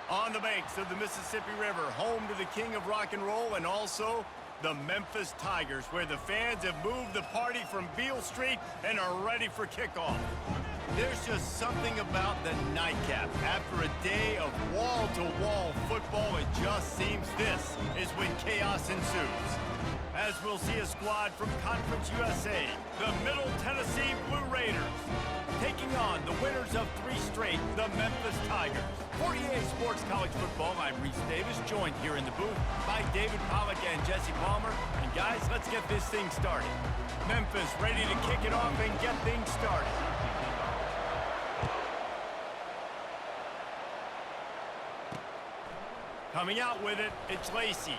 On the banks of the Mississippi River, home to the king of rock and roll and also the Memphis Tigers, where the fans have moved the party from Beale Street and are ready for kickoff. There's just something about the nightcap. After a day of wall-to-wall football, it just seems this is when chaos ensues. As we'll see a squad from Conference USA, the Middle Tennessee Blue Raiders, taking on the winners of 3 straight, the Memphis Tigers. For EA Sports College Football, I'm Reese Davis, joined here in the booth by David Pollack and Jesse Palmer. And guys, let's get this thing started. Memphis ready to kick it off and get things started. Coming out with it, it's Lacey.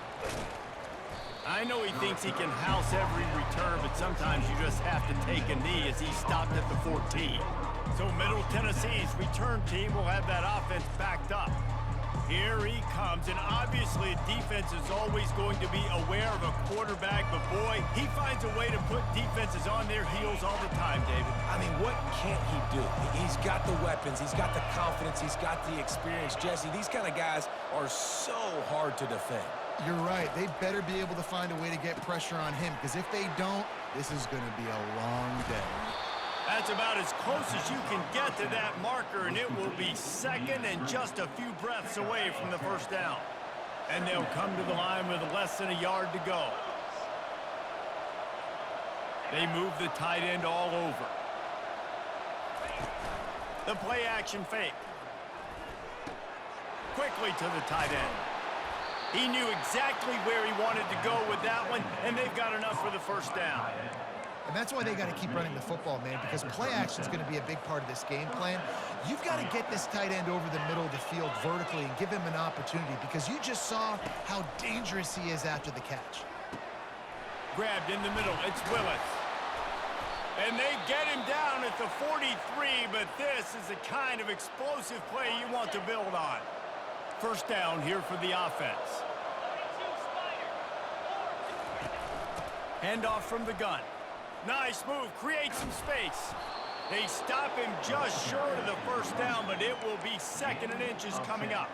I know he thinks he can house every return, but sometimes you just have to take a knee as he stopped at the 14. So Middle Tennessee's return team will have that offense backed up. Here he comes, and obviously defense is always going to be aware of a quarterback, but boy, he finds a way to put defenses on their heels all the time, David. I mean, what can't he do? He's got the weapons, he's got the confidence, he's got the experience. Jesse, these kind of guys are so hard to defend. You're right. They better be able to find a way to get pressure on him, because if they don't, this is going to be a long day. That's about as close as you can get to that marker, and it will be second and just a few breaths away from the first down. And they'll come to the line with less than a yard to go. They move the tight end all over. The play action fake. Quickly to the tight end. He knew exactly where he wanted to go with that one, and they've got enough for the first down. And that's why they got to keep running the football, man, because play action is going to be a big part of this game plan. You've got to get this tight end over the middle of the field vertically and give him an opportunity, because you just saw how dangerous he is after the catch. Grabbed in the middle, it's Willis. And they get him down at the 43, but this is the kind of explosive play you want to build on. First down here for the offense. Handoff from the gun. Nice move, create some space. They stop him just short of the first down, but it will be second and inches coming up.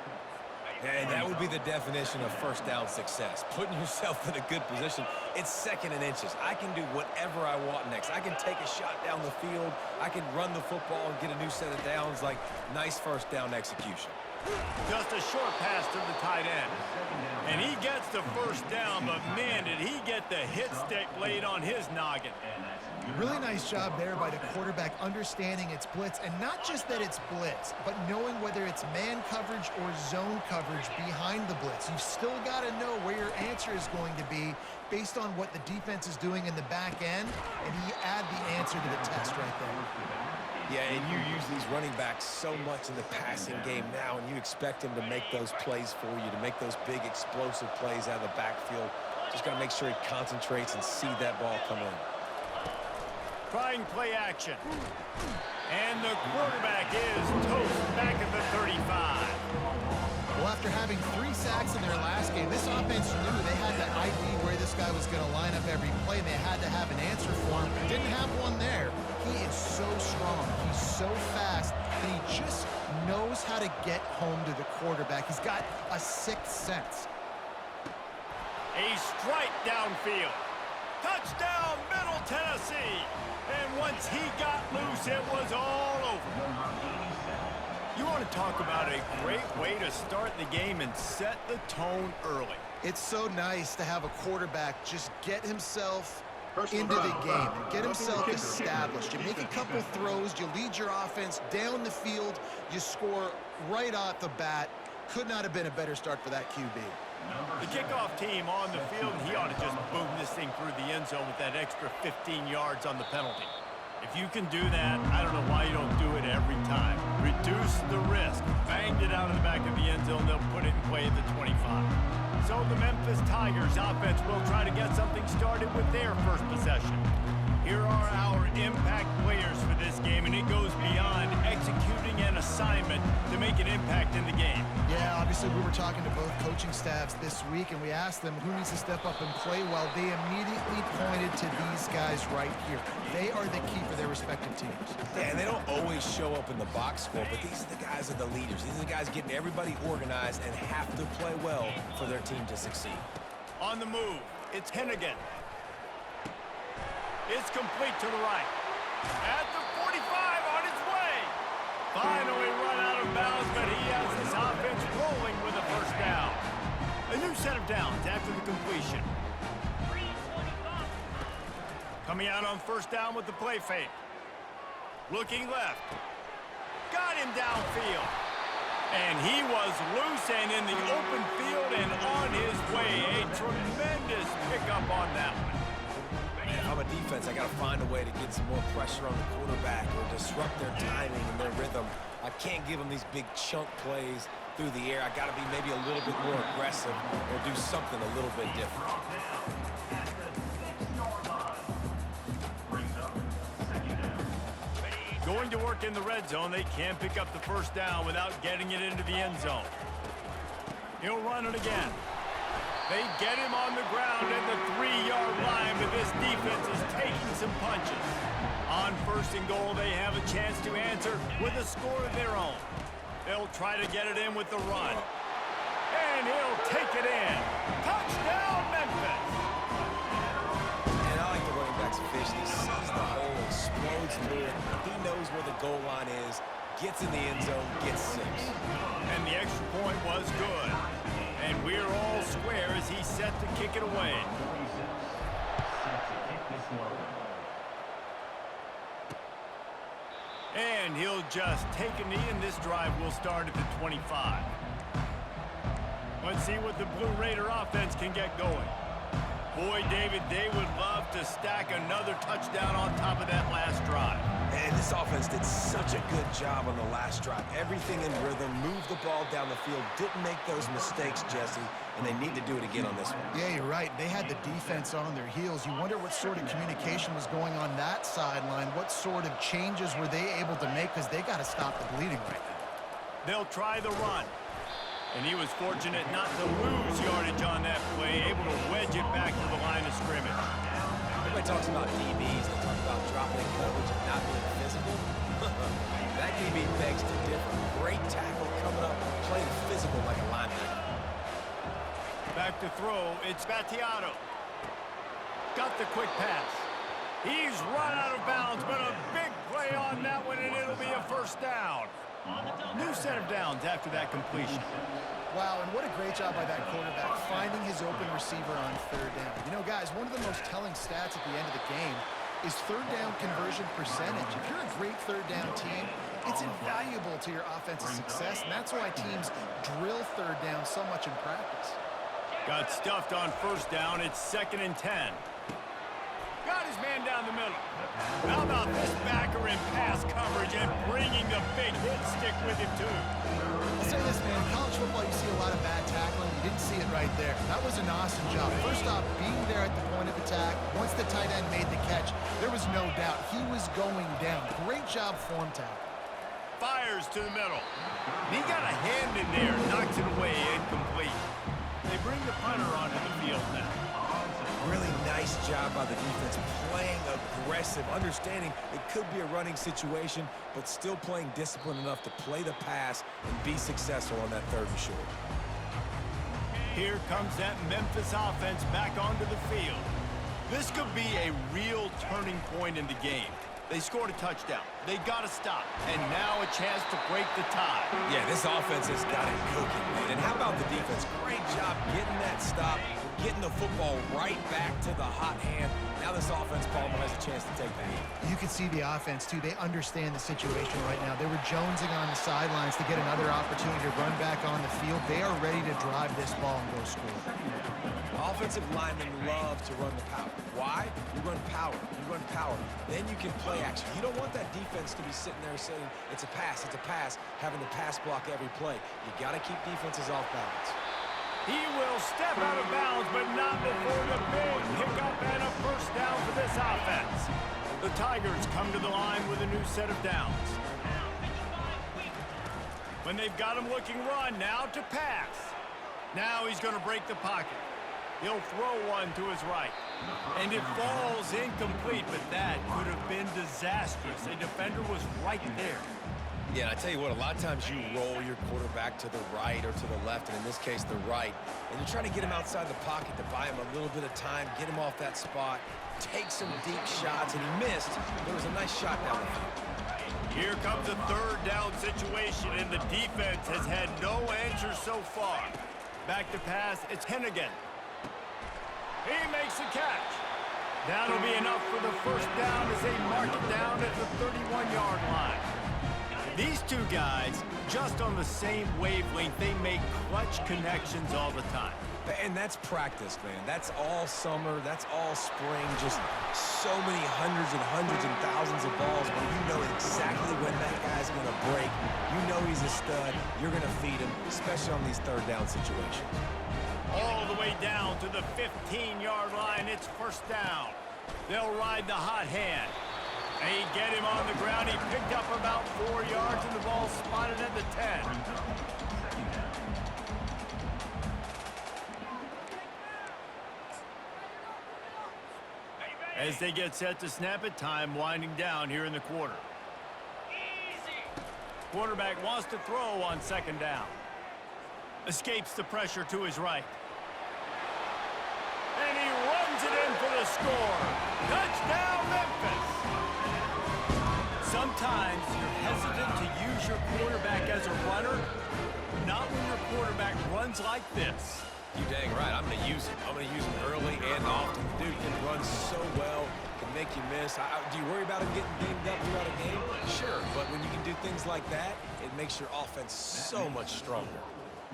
And that would be the definition of first down success. Putting yourself in a good position. It's second and inches. I can do whatever I want next. I can take a shot down the field. I can run the football and get a new set of downs. Like, nice first down execution. Just a short pass to the tight end. And he gets the first down, but man, did he get the hit stick laid on his noggin. Really nice job there by the quarterback, understanding it's blitz, and not just that it's blitz, but knowing whether it's man coverage or zone coverage behind the blitz. You've still got to know where your answer is going to be based on what the defense is doing in the back end, and you add the answer to the test right there. Yeah, and you use these running backs so much in the passing game now, and you expect him to make those plays for you, to make those big explosive plays out of the backfield. Just got to make sure he concentrates and see that ball come in. Trying play action. And the quarterback is toast back at the 35. Well, after having 3 sacks in their last game, this offense knew they had to ID where this guy was going to line up every play, and they had to have an answer for him. Didn't have one there. He is so strong. He's so fast, and he just knows how to get home to the quarterback. He's got a 6th sense. A strike downfield. Touchdown, Middle Tennessee. And once he got loose, it was all over. You want to talk about a great way to start the game and set the tone early. It's so nice to have a quarterback just get himself into the game and get himself established. You make a couple throws, you lead your offense down the field, you score right off the bat. Could not have been a better start for that QB. The kickoff team on the field, and he ought to just boom this thing through the end zone with that extra 15 yards on the penalty. If you can do that, I don't know why you don't do it every time. Reduce the risk. Banged it out of the back of the end zone. They'll put it in play at the 25. So the Memphis Tigers offense will try to get something started with their first possession. Here are our impact players for this game, and it goes beyond executing an assignment to make make an impact in the game. Yeah, obviously we were talking to both coaching staffs this week, and we asked them who needs to step up and play well. They immediately pointed to these guys right here. They are the key for their respective teams. Yeah, and they don't always show up in the box score, but these are the guys that are the leaders. These are the guys getting everybody organized and have to play well for their team to succeed. On the move, it's Tenn again. It's complete to the right. At the 45, on its way. Finally run out of bounds, but he has this offense rolling with a first down. A new set of downs after the completion. Coming out on first down with the play fake. Looking left. Got him downfield. And he was loose and in the open field and on his way. A tremendous pickup on that one. Man, if I'm a defense, I got to find a way to get some more pressure on the quarterback or disrupt their timing and their rhythm. I can't give them these big chunk plays through the air. I got to be maybe a little bit more aggressive or do something a little bit different. Going to work in the red zone, they can't pick up the first down without getting it into the end zone. He'll run it again. They get him on the ground at the 3-yard line, but this defense is taking some punches. On first and goal, they have a chance to answer with a score of their own. They'll try to get it in with the run. And he'll take it in. Touchdown, Memphis! And I like the running back's vision. He sees the hole, explodes through it. He knows where the goal line is, gets in the end zone, gets 6. And the extra point was good. And we're all square as he's set to kick it away. And he'll just take a knee, and this drive will start at the 25. Let's see what the Blue Raider offense can get going. Boy, David, they would love to stack another touchdown on top of that last drive. And this offense did such a good job on the last drive. Everything in rhythm, moved the ball down the field, didn't make those mistakes, Jesse, and they need to do it again on this one. Yeah, you're right. They had the defense on their heels. You wonder what sort of communication was going on that sideline. What sort of changes were they able to make, because they got to stop the bleeding right now. They'll try the run. And he was fortunate not to lose yardage on that play, able to wedge it back to the line of scrimmage. Everybody talks about DBs. They talk about dropping in coverage and not being physical. That DB begs to differ. Great tackle coming up, playing physical like a linebacker. Back to throw, it's Battiato. Got the quick pass. He's run out of bounds, but a big play on that one, and it'll be a first down. New set of downs after that completion. Wow, and what a great job by that quarterback, finding his open receiver on third down. You know, guys, one of the most telling stats at the end of the game is third down conversion percentage. If you're a great third down team, it's invaluable to your offensive success, and that's why teams drill third down so much in practice. Got stuffed on first down. It's 2nd and 10. Got his man down the middle. How about this backer in pass coverage and bringing the big hit stick with him, too? I'll say this, man. In college football, you see a lot of bad tackling. You didn't see it right there. That was an awesome job. First off, being there at the point of attack. Once the tight end made the catch, there was no doubt he was going down. Great job form tackle. Fires to the middle. He got a hand in there, knocks it away, incomplete. They bring the punter onto the field now. Really nice job by the defense, playing aggressive, understanding it could be a running situation, but still playing disciplined enough to play the pass and be successful on that 3rd and short. Here comes that Memphis offense back onto the field. This could be a real turning point in the game. They scored a touchdown. They got to stop. And now a chance to break the tie. Yeah, this offense has got it cooking, man. And how about the defense? Great job getting that stop, getting the football right back to the hot hand. Now this offense, Palmer, has a chance to take the lead. You can see the offense, too. They understand the situation right now. They were jonesing on the sidelines to get another opportunity to run back on the field. They are ready to drive this ball and go score. Offensive linemen love to run the power. Why? You run power. You run power. Then you can play action. You don't want that defense to be sitting there saying, it's a pass, having to pass block every play. You got to keep defenses off balance. He will step out of bounds, but not before the big pickup and a first down for this offense. The Tigers come to the line with a new set of downs. When they've got him looking run, now to pass. Now he's going to break the pocket. He'll throw one to his right. And it falls incomplete, but that could have been disastrous. A defender was right there. Yeah, and I tell you what, a lot of times you roll your quarterback to the right or to the left, and in this case, the right. And you're trying to get him outside the pocket to buy him a little bit of time, get him off that spot, take some deep shots, and he missed. There was a nice shot down the field. Here comes a third down situation, and the defense has had no answer so far. Back to pass, it's Tenn again. He makes the catch. That'll be enough for the first down as they mark it down at the 31-yard line. These two guys, just on the same wavelength, they make clutch connections all the time. And that's practice, man. That's all summer. That's all spring. Just so many hundreds and thousands of balls where you know exactly when that guy's going to break. You know he's a stud. You're going to feed him, especially on these third down situations. All the way down to the 15-yard line. It's first down. They'll ride the hot hand. They get him on the ground. He picked up about 4 yards, and the ball spotted at the 10. As they get set to snap it, time winding down here in the quarter. Quarterback wants to throw on second down. Escapes the pressure to his right. And he runs it in for the score. Touchdown, Memphis! Sometimes you're hesitant to use your quarterback as a runner. Not when your quarterback runs like this. You're dang right. I'm going to use him. I'm going to use him early and often. The dude can run so well, can make you miss. Do you worry about him getting dinged up throughout a game? Sure, but when you can do things like that, it makes your offense so much stronger.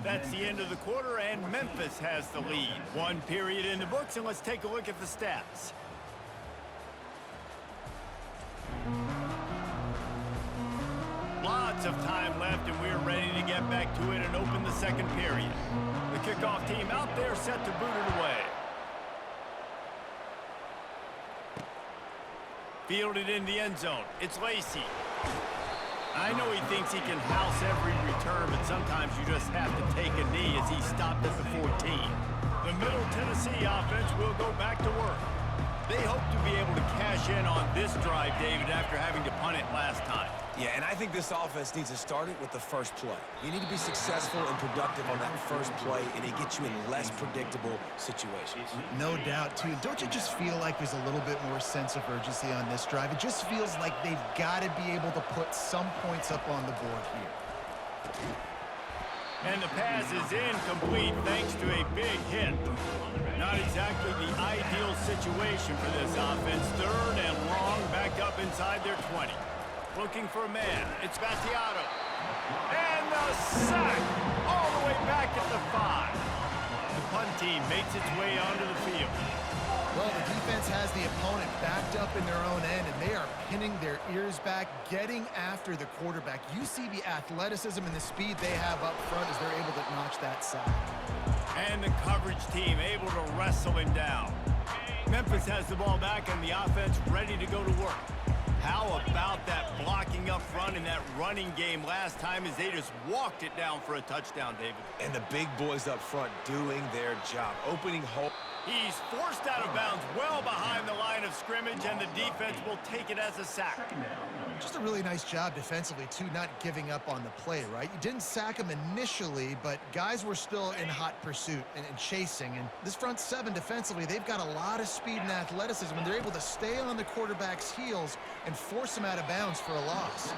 That's the end of the quarter, and Memphis has the lead. One period in the books, and let's take a look at the stats. Lots of time left, and we're ready to get back to it and open the second period. The kickoff team out there set to boot it away. Fielded in the end zone. It's Lacey. I know he thinks he can house every return, but sometimes you just have to take a knee as he stopped at the 14. The Middle Tennessee offense will go back to work. They hope to be able to cash in on this drive, David, after having to punt it last time. Yeah, and I think this offense needs to start it with the first play. You need to be successful and productive on that first play, and it gets you in less predictable situations. No doubt, too. Don't you just feel like there's a little bit more sense of urgency on this drive? It just feels like they've got to be able to put some points up on the board here. And the pass is incomplete thanks to a big hit. Not exactly the ideal situation for this offense. Third and long, back up inside their 20. Looking for a man. It's Battiato. And the sack all the way back at the 5. The punt team makes its way onto the field. Well, the defense has the opponent backed up in their own end, and they are pinning their ears back, getting after the quarterback. You see the athleticism and the speed they have up front as they're able to notch that sack. And the coverage team able to wrestle him down. Memphis has the ball back, and the offense ready to go to work. How about that blocking up front in that running game last time as they just walked it down for a touchdown, David? And the big boys up front doing their job, opening hole. He's forced out of bounds well behind the line of scrimmage, and the defense will take it as a sack. Just a really nice job defensively, too, not giving up on the play, right? You didn't sack him initially, but guys were still in hot pursuit and chasing. And this front seven defensively, they've got a lot of speed and athleticism, and they're able to stay on the quarterback's heels and force him out of bounds for a loss.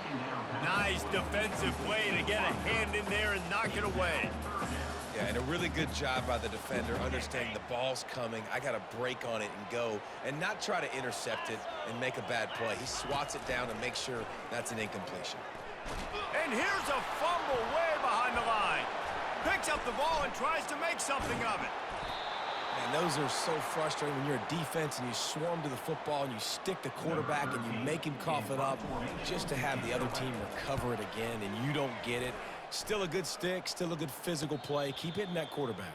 Nice defensive play to get a hand in there and knock it away. Yeah, and a really good job by the defender, understanding the ball's coming. I got to break on it and go, and not try to intercept it and make a bad play. He swats it down and makes sure that's an incompletion. And here's a fumble way behind the line. Picks up the ball and tries to make something of it. Man, those are so frustrating when you're a defense and you swarm to the football and you stick the quarterback and you make him cough it up just to have the other team recover it again and you don't get it. Still a good stick, still a good physical play. Keep hitting that quarterback.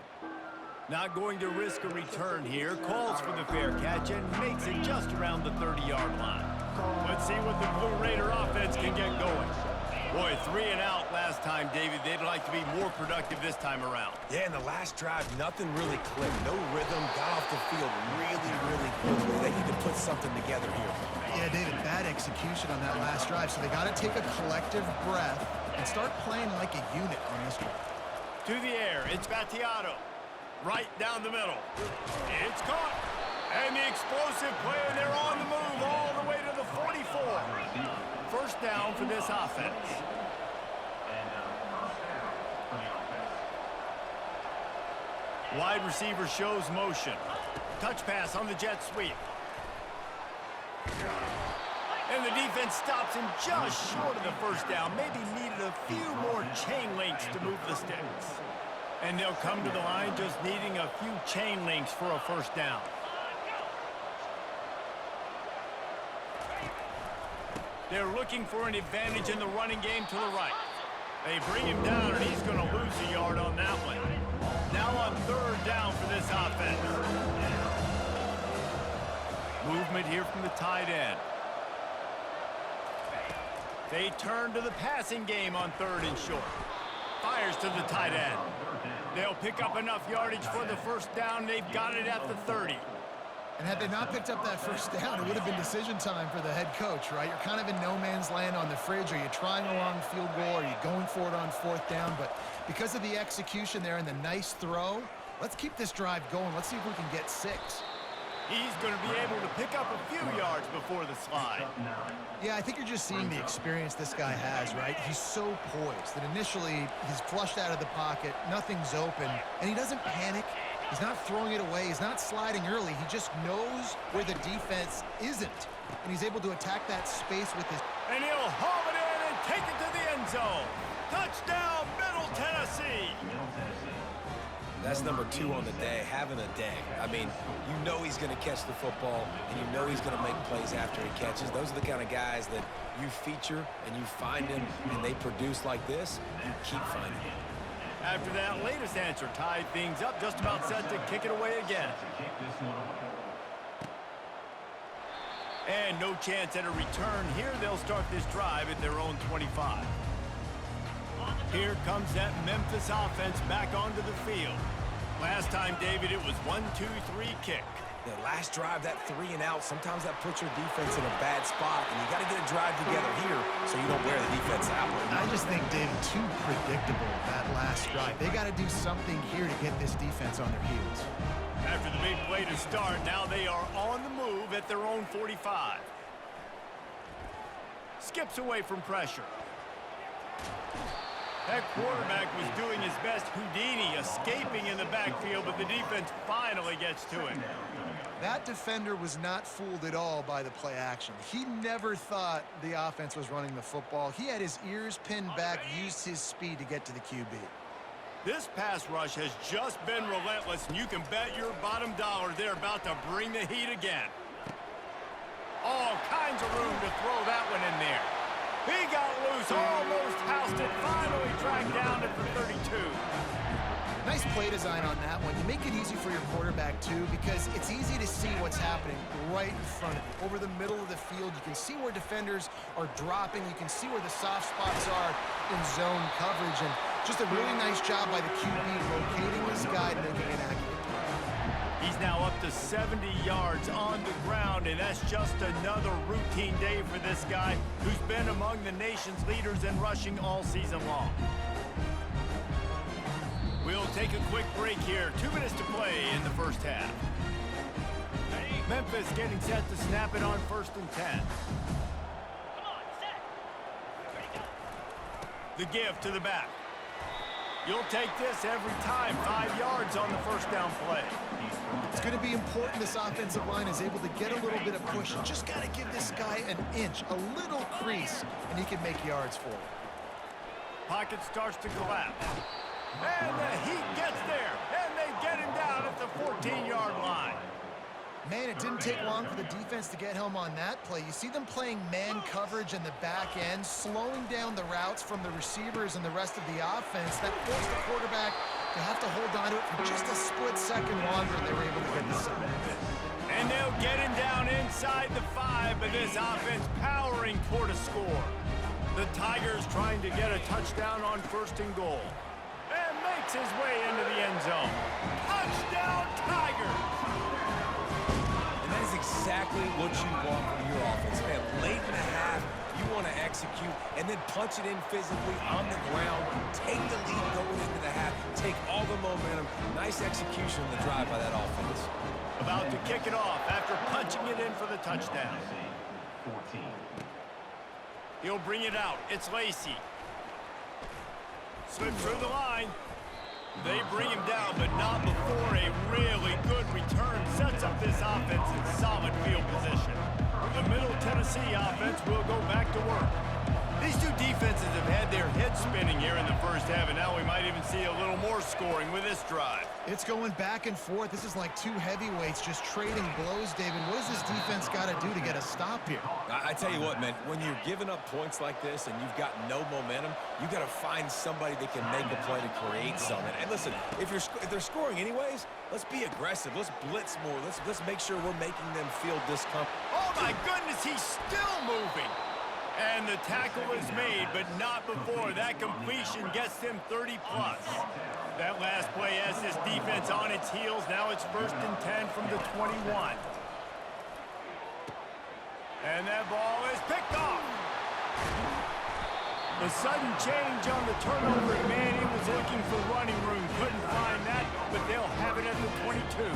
Not going to risk a return here. Calls for the fair catch and makes it just around the 30-yard line. Let's see what the Blue Raider offense can get going. Boy, 3 and out last time, David. They'd like to be more productive this time around. Yeah, in the last drive, nothing really clicked. No rhythm, got off the field really, really quickly. They need to put something together here. Yeah, David, bad execution on that last drive, so they got to take a collective breath and start playing like a unit on this drive. To the air, it's Battiato. Right down the middle. It's caught. And the explosive play, and they're on the move all the way to the 44. First down for this offense. Wide receiver shows motion. Touch pass on the jet sweep. And the defense stops him just short of the first down. Maybe needed a few more chain links to move the sticks. And they'll come to the line just needing a few chain links for a first down. They're looking for an advantage in the running game to the right. They bring him down, and he's going to lose a yard on that one. Now on third down for this offense. Movement here from the tight end. They turn to the passing game on third and short. Fires to the tight end. They'll pick up enough yardage for the first down. They've got it at the 30. And had they not picked up that first down, it would have been decision time for the head coach, right? You're kind of in no man's land on the fridge. Are you trying a long field goal? Are you going for it on fourth down? But because of the execution there and the nice throw, let's keep this drive going. Let's see if we can get 6. He's going to be able to pick up a few yards before the slide. Yeah, I think you're just seeing the experience this guy has, right? He's so poised that initially he's flushed out of the pocket, nothing's open, and he doesn't panic. He's not throwing it away. He's not sliding early. He just knows where the defense isn't, and he's able to attack that space with his... And he'll haul it in and take it to the end zone. Touchdown, Middle Tennessee. That's number 2 on the day, having a day. I mean, you know he's going to catch the football, and you know he's going to make plays after he catches. Those are the kind of guys that you feature and you find them, and they produce like this. You keep finding them. After that latest answer tied things up, just about set to kick it away again. And no chance at a return here. They'll start this drive at their own 25. Here comes that Memphis offense back onto the field. Last time, David, it was 1-2-3 kick. The last drive, that 3 and out, sometimes that puts your defense in a bad spot, and you got to get a drive together here so you don't wear the defense out. I just think, David, too predictable, that last drive. They got to do something here to get this defense on their heels. After the big play to start, now they are on the move at their own 45. Skips away from pressure. That quarterback was doing his best Houdini, escaping in the backfield, but the defense finally gets to him. That defender was not fooled at all by the play action. He never thought the offense was running the football. He had his ears pinned back, used his speed to get to the QB. This pass rush has just been relentless, and you can bet your bottom dollar they're about to bring the heat again. All kinds of room to throw that one in there. He got loose, almost housed it, finally tracked down at the 32. Nice play design on that one. You make it easy for your quarterback, too, because it's easy to see what's happening right in front of you. Over the middle of the field, you can see where defenders are dropping. You can see where the soft spots are in zone coverage. And just a really nice job by the QB locating this guy and making it accurate. He's now up to 70 yards on the ground, and that's just another routine day for this guy who's been among the nation's leaders in rushing all season long. We'll take a quick break here. 2 minutes to play in the first half. Memphis getting set to snap it on 1st and 10. The give to the back. You'll take this every time. 5 yards on the first down play. It's going to be important this offensive line is able to get a little bit of push. You just got to give this guy an inch, a little crease, and he can make yards for it. Pocket starts to collapse. And the heat gets there, and they get him down at the 14-yard line. Man, it didn't take long for the defense to get home on that play. You see them playing man coverage in the back end, slowing down the routes from the receivers and the rest of the offense. That forced the quarterback to have to hold on to it for just a split second longer, and they were able to get the sack. And they'll get him down inside the 5, but this offense powering toward a score. The Tigers trying to get a touchdown on 1st and goal. And makes his way into the end zone. Touchdown, Tigers! And that is exactly what you want from your offense, man. Late in the half, you want to execute and then punch it in physically on the ground, take the lead going into the half, take all the momentum. Nice execution on the drive by that offense. About to kick it off after punching it in for the touchdown. He'll bring it out. It's Lacey. Slips through the line. They bring him down, but not before a really good return sets up this offense in solid field position. The Middle Tennessee offense will go back to work. These two defenses have had their heads spinning here in the first half, and now we might even see a little more scoring with this drive. It's going back and forth. This is like two heavyweights just trading blows, David. What does this defense got to do to get a stop here? I tell you what, man, when you're giving up points like this and you've got no momentum, you got to find somebody that can make a play to create something. And listen, if they're scoring anyways, let's be aggressive. Let's blitz more. Let's make sure we're making them feel discomfort. Oh, my goodness, he's still moving. And the tackle is made, but not before that completion gets him 30-plus. That last play has this defense on its heels. Now it's 1st and 10 from the 21. And that ball is picked off. The sudden change on the turnover, man, he was looking for running room. Couldn't find that, but they'll have it at the 22.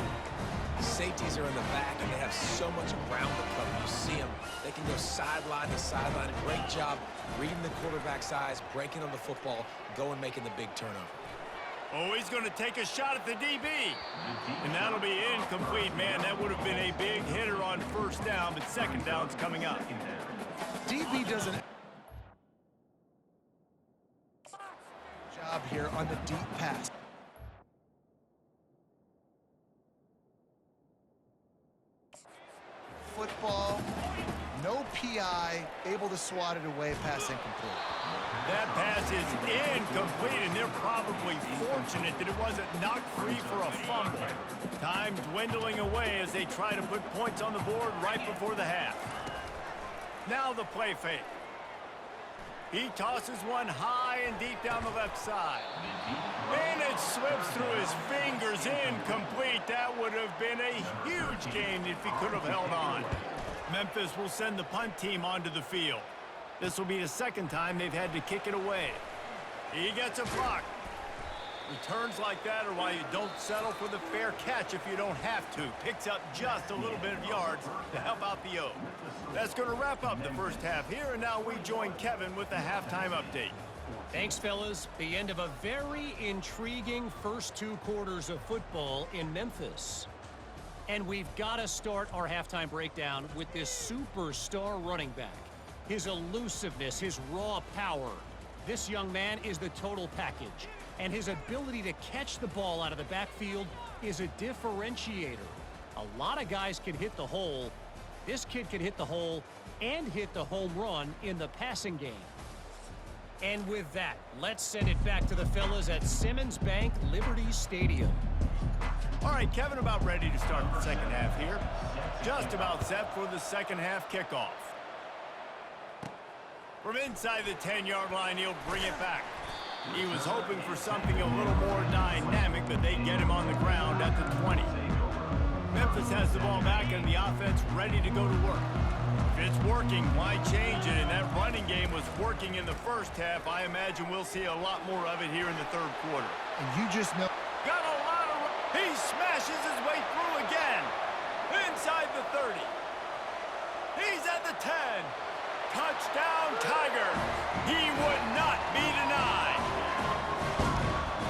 Safeties are in the back, and they have so much ground to cover. You see them. They can go sideline to sideline. Great job reading the quarterback's eyes, breaking on the football, going making the big turnover. Oh, he's going to take a shot at the DB. And that'll be incomplete, man. That would have been a big hitter on 1st down, but 2nd down's coming up. DB doesn't job here on the deep pass. Football, no PI, able to swat it away, pass incomplete. That pass is incomplete, and they're probably fortunate that it wasn't knocked free for a fumble. Time dwindling away as they try to put points on the board right before the half. Now the play fake. He tosses one high and deep down the left side. And it slips through his fingers, incomplete. That would have been a huge gain if he could have held on. Memphis will send the punt team onto the field. This will be the 2nd time they've had to kick it away. He gets a block. Returns like that are why you don't settle for the fair catch if you don't have to. Picks up just a little bit of yards to help out the O. That's going to wrap up the first half here, and now we join Kevin with the halftime update. Thanks, fellas. The end of a very intriguing first 2 quarters of football in Memphis. And we've got to start our halftime breakdown with this superstar running back. His elusiveness, his raw power. This young man is the total package. And his ability to catch the ball out of the backfield is a differentiator. A lot of guys can hit the hole. This kid can hit the hole and hit the home run in the passing game. And with that, let's send it back to the fellas at Simmons Bank Liberty Stadium. All right, Kevin, about ready to start the 2nd half here. Just about set for the 2nd half kickoff. From inside the 10-yard line, he'll bring it back. He was hoping for something a little more dynamic, but they get him on the ground at the 20. Memphis has the ball back and the offense ready to go to work. If it's working, why change it? And that running game was working in the first half. I imagine we'll see a lot more of it here in the 3rd quarter. And you just know. Got a lot of... He smashes his way through again. Inside the 30. He's at the 10. Touchdown, Tiger. He would not be denied.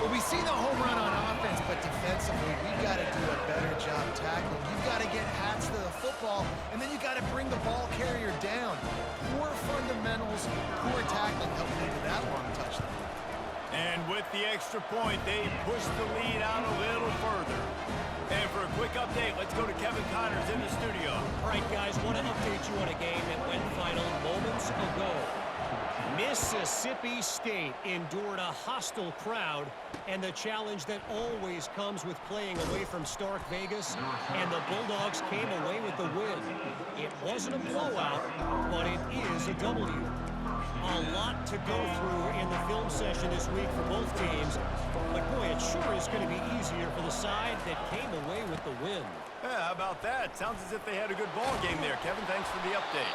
Well, we see the home run on offense, but defensively, we've got to do a better job tackling. You've got to get hats to the football, and then you've got to bring the ball carrier down. Poor fundamentals, poor tackling helped lead to that long touchdown. And with the extra point, they push the lead out a little further. And for a quick update, let's go to Kevin Connors in the studio. All right, guys, want to update you on a game that went final moments ago. Mississippi State endured a hostile crowd and the challenge that always comes with playing away from Stark Vegas, and the Bulldogs came away with the win. It wasn't a blowout, but it is a W. A lot to go through in the film session this week for both teams. But, boy, it sure is going to be easier for the side that came away with the win. Yeah, how about that? Sounds as if they had a good ball game there, Kevin. Thanks for the update.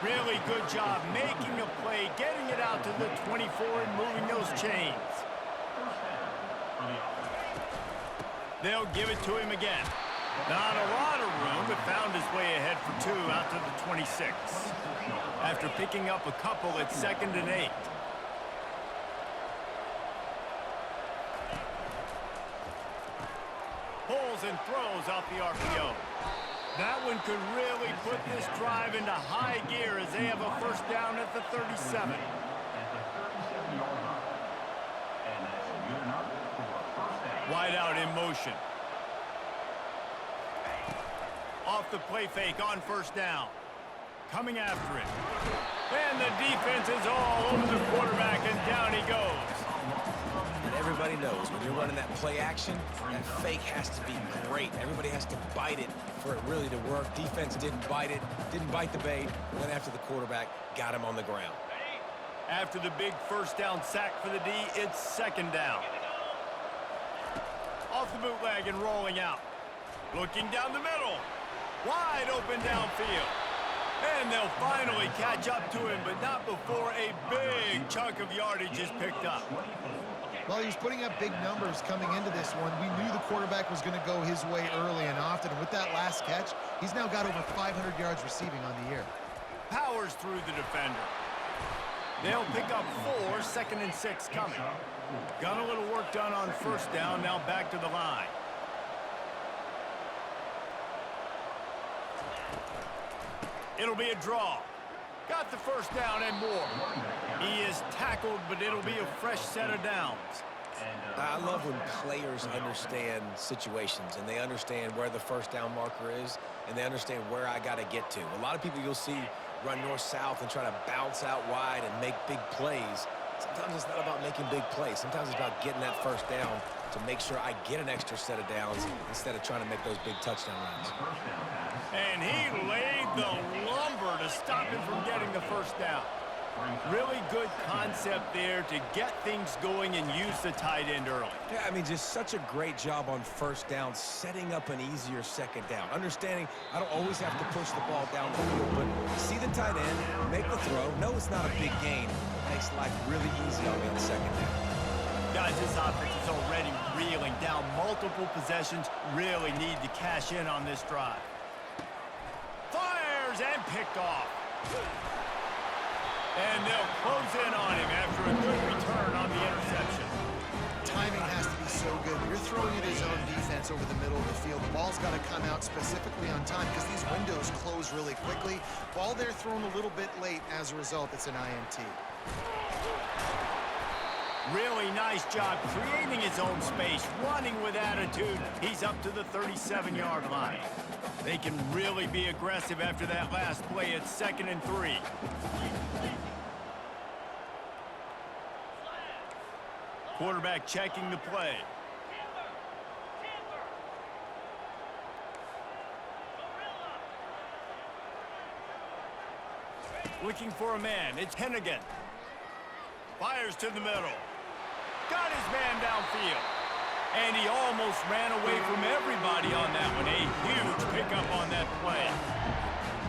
Really good job making a play, getting it out to the 24 and moving those chains. They'll give it to him again. Not a lot of room, but found his way ahead for 2 out to the 26. After picking up a couple, it's 2nd and 8. Pulls and throws off the RPO. That one could really put this drive into high gear as they have a first down at the 37. Wide out in motion. Off the play fake on first down. Coming after it. And the defense is all over the quarterback, and down he goes. And everybody knows when you're running that play action, that fake has to be great. Everybody has to bite it for it really to work. Defense didn't bite it, didn't bite the bait. Went after the quarterback, got him on the ground. After the big first down sack for the D, it's 2nd down. Off the bootleg and rolling out. Looking down the middle. Wide open downfield. And they'll finally catch up to him, but not before a big chunk of yardage is picked up. Well, he was putting up big numbers coming into this one. We knew the quarterback was going to go his way early and often. And with that last catch, he's now got over 500 yards receiving on the year. Powers through the defender. They'll pick up 4, 2nd and 6 coming. Got a little work done on first down, now back to the line. It'll be a draw. Got the first down and more. He is tackled, but it'll be a fresh set of downs. I love when players understand situations and they understand where the first down marker is and they understand where I got to get to. A lot of people you'll see run north-south and try to bounce out wide and make big plays. Sometimes it's not about making big plays. Sometimes it's about getting that first down to make sure I get an extra set of downs instead of trying to make those big touchdown runs. And he laid the lumber to stop him from getting the first down. Really good concept there to get things going and use the tight end early. Yeah, I mean, just such a great job on first down, setting up an easier second down. Understanding I don't always have to push the ball down the field, but see the tight end, make the throw. No, it's not a big gain. Makes life really easy on me on second down. Guys, this offense is already reeling down multiple possessions. Really need to cash in on this drive. Fires and picked off. And they'll close in on him after a good return on the interception. Timing has to be so good. You're throwing at his own defense over the middle of the field. The ball's got to come out specifically on time because these windows close really quickly. Ball there thrown a little bit late. As a result, it's an INT. Really nice job creating his own space, running with attitude. He's up to the 37-yard line. They can really be aggressive after that last play. It's 2nd and 3. Quarterback checking the play. Looking for a man. It's Tenn again. Fires to the middle. Got his man downfield. And he almost ran away from everybody on that one. A huge pickup on that play.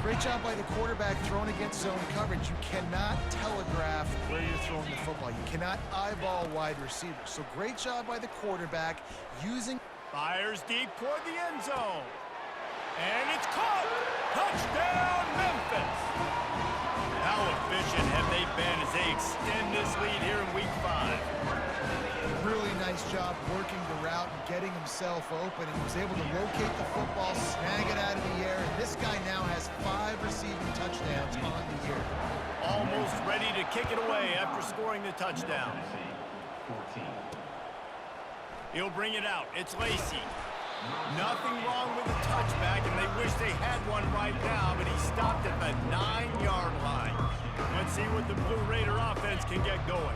Great job by the quarterback thrown against zone coverage. You cannot telegraph where you're throwing the football. You cannot eyeball wide receivers. So great job by the quarterback using... Fires deep toward the end zone. And it's caught. Touchdown, Memphis. How efficient have they been as they extend this lead here in Week 5? Really nice job working the route and getting himself open. He was able to locate the football, snag it out of the air, and this guy now has 5 receiving touchdowns on the year. Almost ready to kick it away after scoring the touchdown. He'll bring it out. It's Lacey. Nothing wrong with the touchback, and they wish they had one right now, but he stopped at the 9-yard line. Let's see what the Blue Raider offense can get going.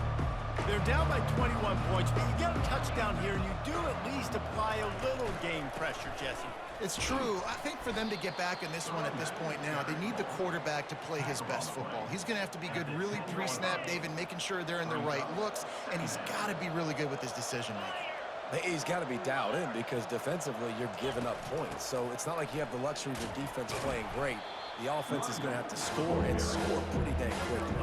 They're down by 21 points, but you get a touchdown here, and you do at least apply a little game pressure, Jesse. It's true. I think for them to get back in this one at this point now, they need the quarterback to play his best football. He's going to have to be good really pre-snap, David, making sure they're in the right looks, and he's got to be really good with his decision-making. He's got to be dialed in because defensively you're giving up points. So it's not like you have the luxury of your defense playing great. The offense is going to have to score and score pretty dang quickly.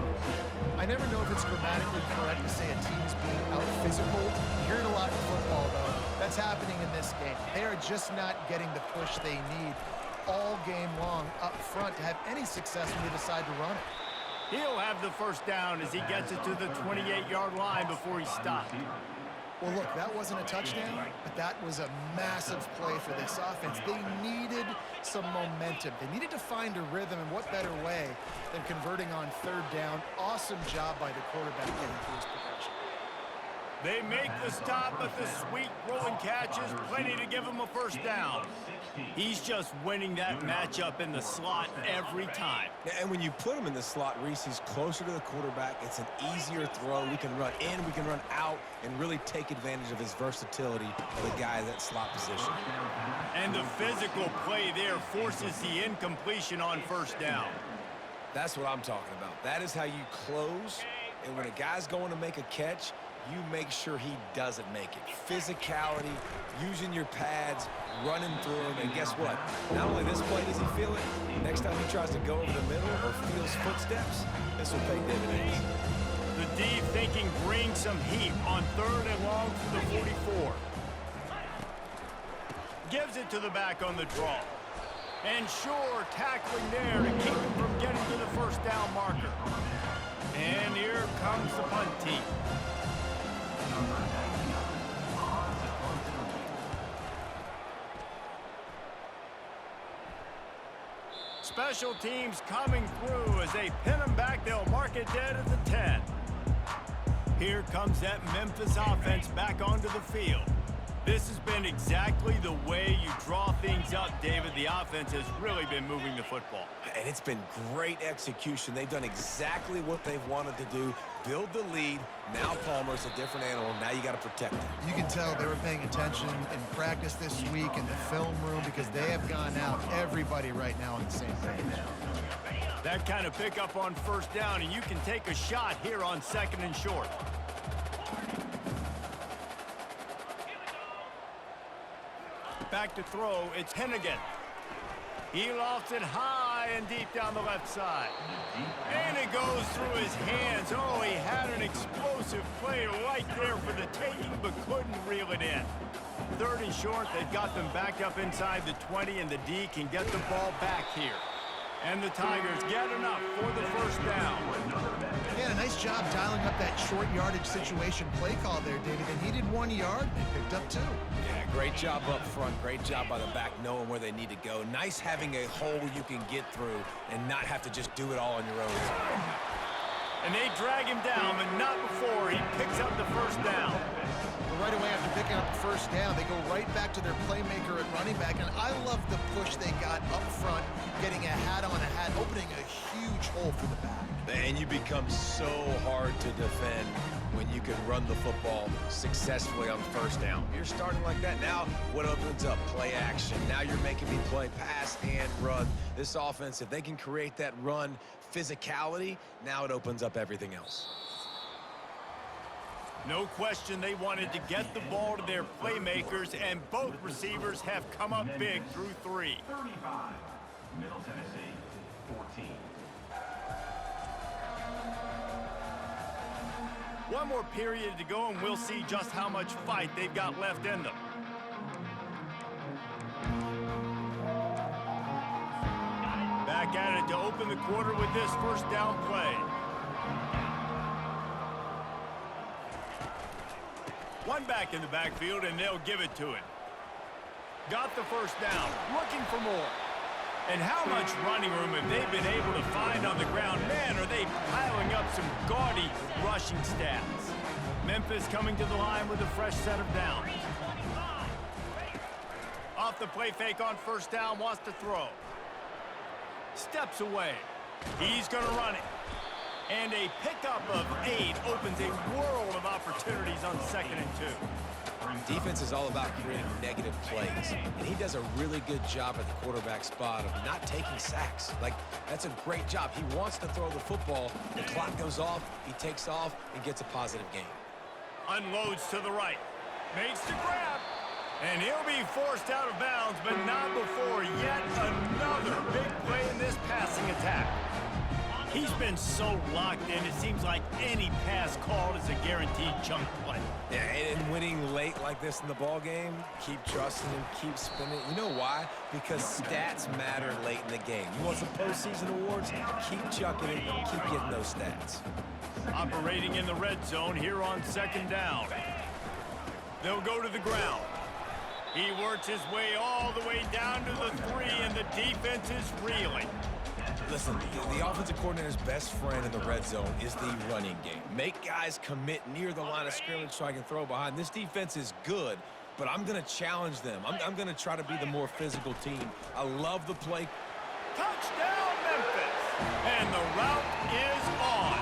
I never know if it's grammatically correct to say a team is being out-physical. You hear it a lot in football, though. That's happening in this game. They are just not getting the push they need all game long up front to have any success when they decide to run it. He'll have the first down as he gets it to the 28-yard line before he stopped. Well, look, that wasn't a touchdown, but that was a massive play for this offense. They needed some momentum. They needed to find a rhythm, and what better way than converting on third down. Awesome job by the quarterback getting through his progression. They make the stop, but the sweet rolling catch is plenty to give him a first down. He's just winning that matchup in the slot every time. And when you put him in the slot, Reese, he's closer to the quarterback. It's an easier throw. We can run in, we can run out, and really take advantage of his versatility of the guy in that slot position. And the physical play there forces the incompletion on first down. That's what I'm talking about. That is how you close, and when a guy's going to make a catch, you make sure he doesn't make it. Physicality, using your pads, running through him, and guess what? Not only this play does he feel it, next time he tries to go over the middle or feels footsteps, this will pay dividends. The D thinking brings some heat on third and long from the 44. Gives it to the back on the draw. And sure, tackling there to keep him from getting to the first down marker. And here comes the punt team. Special teams coming through as they pin them back. They'll mark it dead at the 10. Here comes that Memphis offense back onto the field. This has been exactly the way you draw things up, David. The offense has really been moving the football. And it's been great execution. They've done exactly what they've wanted to do. Build the lead. Now Palmer's a different animal. Now you got to protect him. You can tell they were paying attention in practice this week in the film room because they have gone out, everybody right now on the same page. That kind of pickup on first down, and you can take a shot here on second and short. Back to throw, it's Tenn again. He lofts it high and deep down the left side. And it goes through his hands. Oh, he had an explosive play right there for the taking, but couldn't reel it in. Third and short, they've got them backed up inside the 20, and the D can get the ball back here. And the Tigers get enough for the first down. Yeah, a nice job dialing up that short yardage situation play call there, David. They needed 1 yard, they picked up 2. Yeah, great job up front. Great job by the back knowing where they need to go. Nice having a hole you can get through and not have to just do it all on your own. And they drag him down, but not before he picks up the first down. Right away after picking up the first down, they go right back to their playmaker at running back, and I love the push they got up front, getting a hat on a hat, opening a huge hole for the back. And you become so hard to defend when you can run the football successfully on first down. You're starting like that. Now what opens up? Play action. Now you're making me play pass and run. This offense, if they can create that run physicality, now it opens up everything else. No question they wanted to get the ball to their playmakers, and both receivers have come up big through 3. 35, Middle Tennessee, 14. One more period to go, and we'll see just how much fight they've got left in them. Back at it to open the quarter with this first down play. One back in the backfield, and they'll give it to it. Got the first down, looking for more. And how much running room have they been able to find on the ground? Man, are they piling up some gaudy rushing stats. Memphis coming to the line with a fresh set of downs. Off the play fake on first down, wants to throw. Steps away. He's going to run it. And a pickup of 8 opens a world of opportunities on 2nd and 2. Defense is all about creating negative plays, and he does a really good job at the quarterback spot of not taking sacks. Like, that's a great job. He wants to throw the football. The clock goes off, he takes off, and gets a positive gain. Unloads to the right. Makes the grab. And he'll be forced out of bounds, but not before yet another big play in this passing attack. He's been so locked in, it seems like any pass called is a guaranteed chunk play. Yeah, and winning late like this in the ball game, keep trusting him, keep spinning. You know why? Because stats matter late in the game. You want some postseason awards? Keep chucking it, keep getting those stats. Operating in the red zone here on 2nd down. They'll go to the ground. He works his way all the way down to the 3, and the defense is reeling. Listen, the offensive coordinator's best friend in the red zone is the running game. Make guys commit near the line of scrimmage so I can throw behind. This defense is good, but I'm going to challenge them. I'm going to try to be the more physical team. I love the play. Touchdown, Memphis! And the route is on.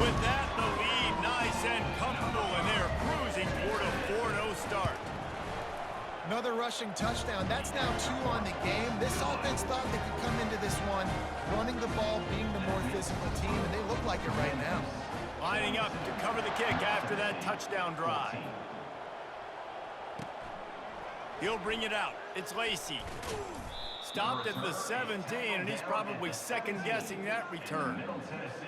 With that, the lead nice and comfortable, and they're cruising toward a 4-0 start. Another rushing touchdown. That's now 2 on the game. This offense thought they could come into this one running the ball, being the more physical team, and they look like it right now. Lining up to cover the kick after that touchdown drive. He'll bring it out. It's Lacey. Stopped at the 17, and he's probably second-guessing that return.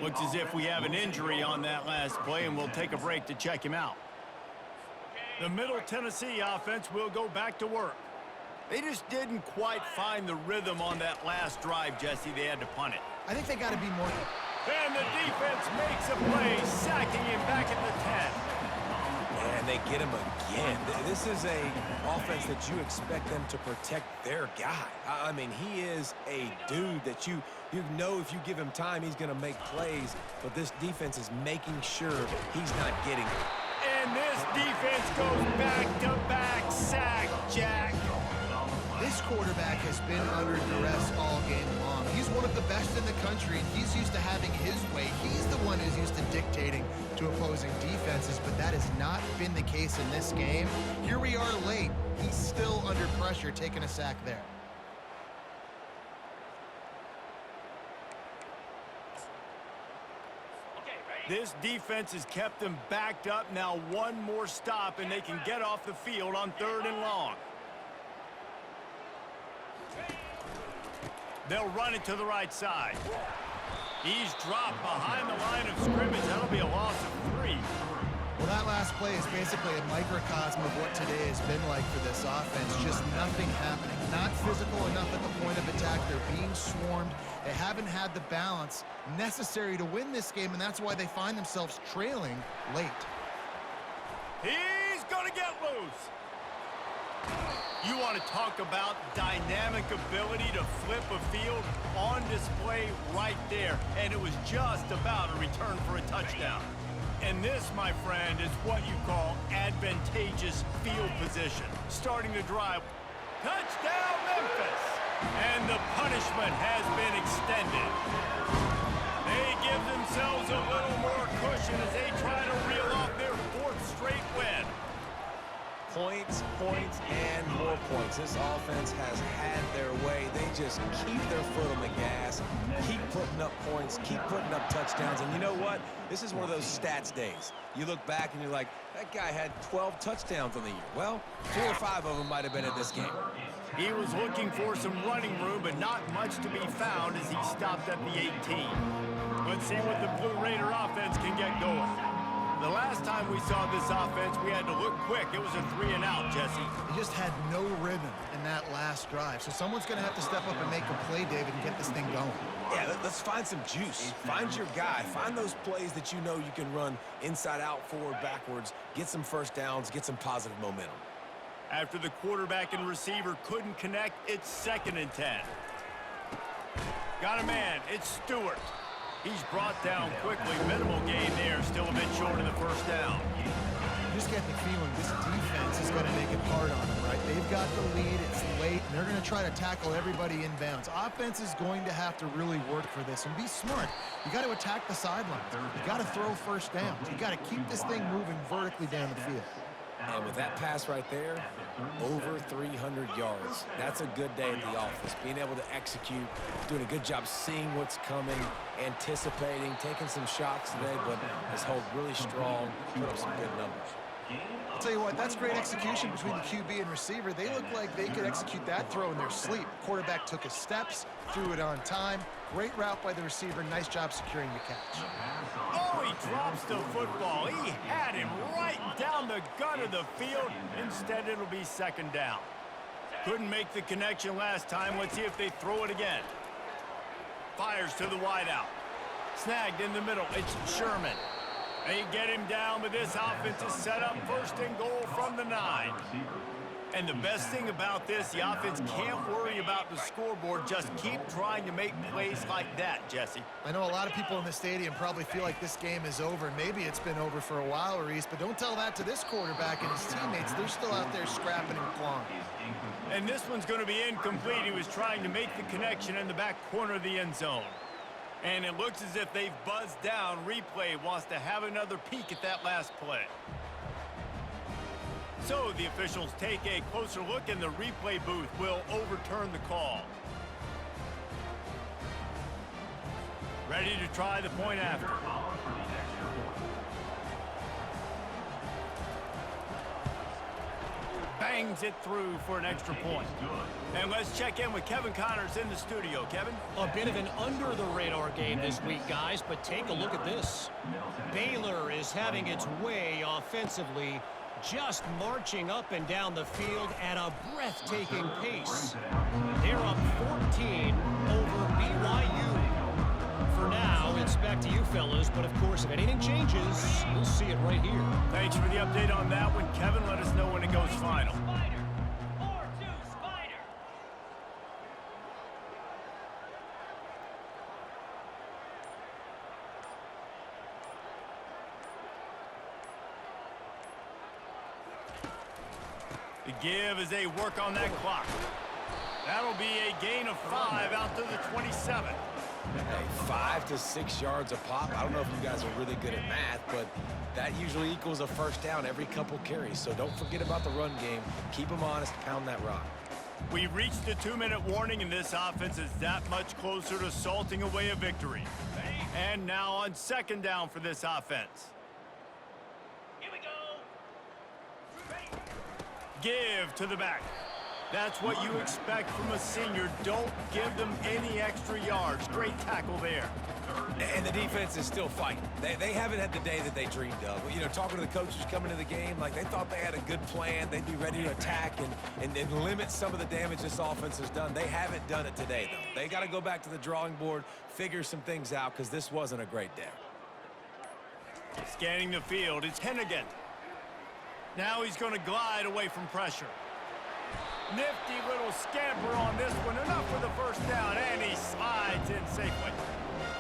Looks as if we have an injury on that last play, and we'll take a break to check him out. The Middle Tennessee offense will go back to work. They just didn't quite find the rhythm on that last drive, Jesse. They had to punt it. I think they got to be more... And the defense makes a play, sacking him back at the 10. And they get him again. This is a offense that you expect them to protect their guy. I mean, he is a dude that you know if you give him time, he's going to make plays. But this defense is making sure he's not getting it. And this defense goes back-to-back sack, Jack. This quarterback has been under duress all game long. He's one of the best in the country, and he's used to having his way. He's the one who's used to dictating to opposing defenses, but that has not been the case in this game. Here we are late. He's still under pressure, taking a sack there. This defense has kept them backed up. Now one more stop, and they can get off the field on 3rd and long. They'll run it to the right side. He's dropped behind the line of scrimmage. That'll be a loss of 3. Well, that last play is basically a microcosm of what today has been like for this offense. Just nothing happening. Not physical enough at the point of attack. They're being swarmed. They haven't had the balance necessary to win this game, and that's why they find themselves trailing late. He's going to get loose. You want to talk about dynamic ability to flip a field? On display right there, and it was just about a return for a touchdown. And this, my friend, is what you call advantageous field position. Starting the drive. Touchdown, Memphis! And the punishment has been extended. They give themselves a little more cushion as they try to reel off their 4th straight win. Points, points, and more points. This offense has had their way. They just keep their foot on the gas, keep putting up points, keep putting up touchdowns. And you know what? This is one of those stats days. You look back and you're like, that guy had 12 touchdowns on the year. Well, 4 or 5 of them might have been in this game. He was looking for some running room, but not much to be found as he stopped at the 18. Let's see what the Blue Raider offense can get going. The last time we saw this offense, we had to look quick. It was a 3-and-out, Jesse. They just had no rhythm in that last drive. So someone's going to have to step up and make a play, David, and get this thing going. Yeah, let's find some juice. Find your guy. Find those plays that you know you can run inside out, forward, backwards, get some first downs, get some positive momentum. After the quarterback and receiver couldn't connect, it's 2nd and 10. Got a man. It's Stewart. He's brought down quickly. Minimal gain there. Still a bit short of the first down. You just get the feeling this defense is going to make it hard on them, right? They've got the lead, it's late, and they're going to try to tackle everybody inbounds. Offense is going to have to really work for this and be smart. You got to attack the sidelines. You got to throw first downs. You got to keep this thing moving vertically down the field. And with that pass right there, over 300 yards. That's a good day at the office. Being able to execute, doing a good job seeing what's coming, anticipating, taking some shots today, but his hold really strong, put up some good numbers. I'll tell you what, that's great execution between the QB and receiver. They look like they could execute that throw in their sleep. Quarterback took his steps, threw it on time. Great route by the receiver. Nice job securing the catch. Oh, he drops the football. He had him right down the gut of the field. Instead, it'll be second down. Couldn't make the connection last time. Let's see if they throw it again. Fires to the wideout. Snagged in the middle. It's Sherman. They get him down, but this offense is set up first and goal from the 9. And the best thing about this, the offense can't worry about the scoreboard. Just keep trying to make plays like that, Jesse. I know a lot of people in the stadium probably feel like this game is over. Maybe it's been over for a while, Reese, but don't tell that to this quarterback and his teammates. They're still out there scrapping and clawing. And this one's going to be incomplete. He was trying to make the connection in the back corner of the end zone. And it looks as if they've buzzed down. Replay wants to have another peek at that last play. So the officials take a closer look, and the replay booth will overturn the call. Ready to try the point after. Bangs it through for an extra point. And let's check in with Kevin Connors in the studio. Kevin? A bit of an under-the-radar game this week, guys, but take a look at this. Baylor is having its way offensively, just marching up and down the field at a breathtaking pace. They're up 14 over BYU. For now, it's back to you fellas, but of course, if anything changes, you'll see it right here. Thanks for the update on that one, Kevin. Let us know when it goes final. The give as they work on that clock. That'll be a gain of 5 out to the 27. Hey, 5 to 6 yards a pop. I don't know if you guys are really good at math, but that usually equals a first down every couple carries. So don't forget about the run game. Keep them honest, pound that rock. We reached the 2-minute warning, and this offense is that much closer to salting away a victory. And now on second down for this offense. Here we go. Give to the back. That's what you expect from a senior. Don't give them any extra yards. Great tackle there. And the defense is still fighting. They haven't had the day that they dreamed of. You know, talking to the coaches coming to the game, like they thought they had a good plan. They'd be ready to attack and limit some of the damage this offense has done. They haven't done it today, though. They got to go back to the drawing board, figure some things out, because this wasn't a great day. Scanning the field, it's Tenn again. Now he's going to glide away from pressure. Nifty little scamper on this one. Enough for the first down, and he slides in safely.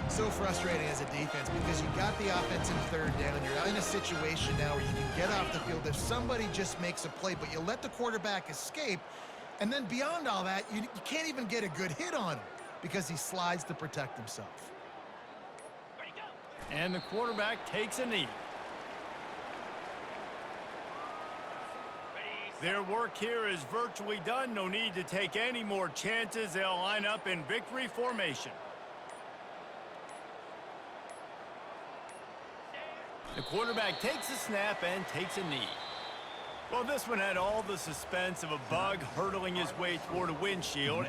So frustrating as a defense because you got the offense in third down. You're in a situation now where you can get off the field if somebody just makes a play, but you let the quarterback escape, and then beyond all that, you can't even get a good hit on him because he slides to protect himself. And the quarterback takes a knee. Their work here is virtually done. No need to take any more chances. They'll line up in victory formation. The quarterback takes a snap and takes a knee. Well, this one had all the suspense of a bug hurtling his way toward a windshield.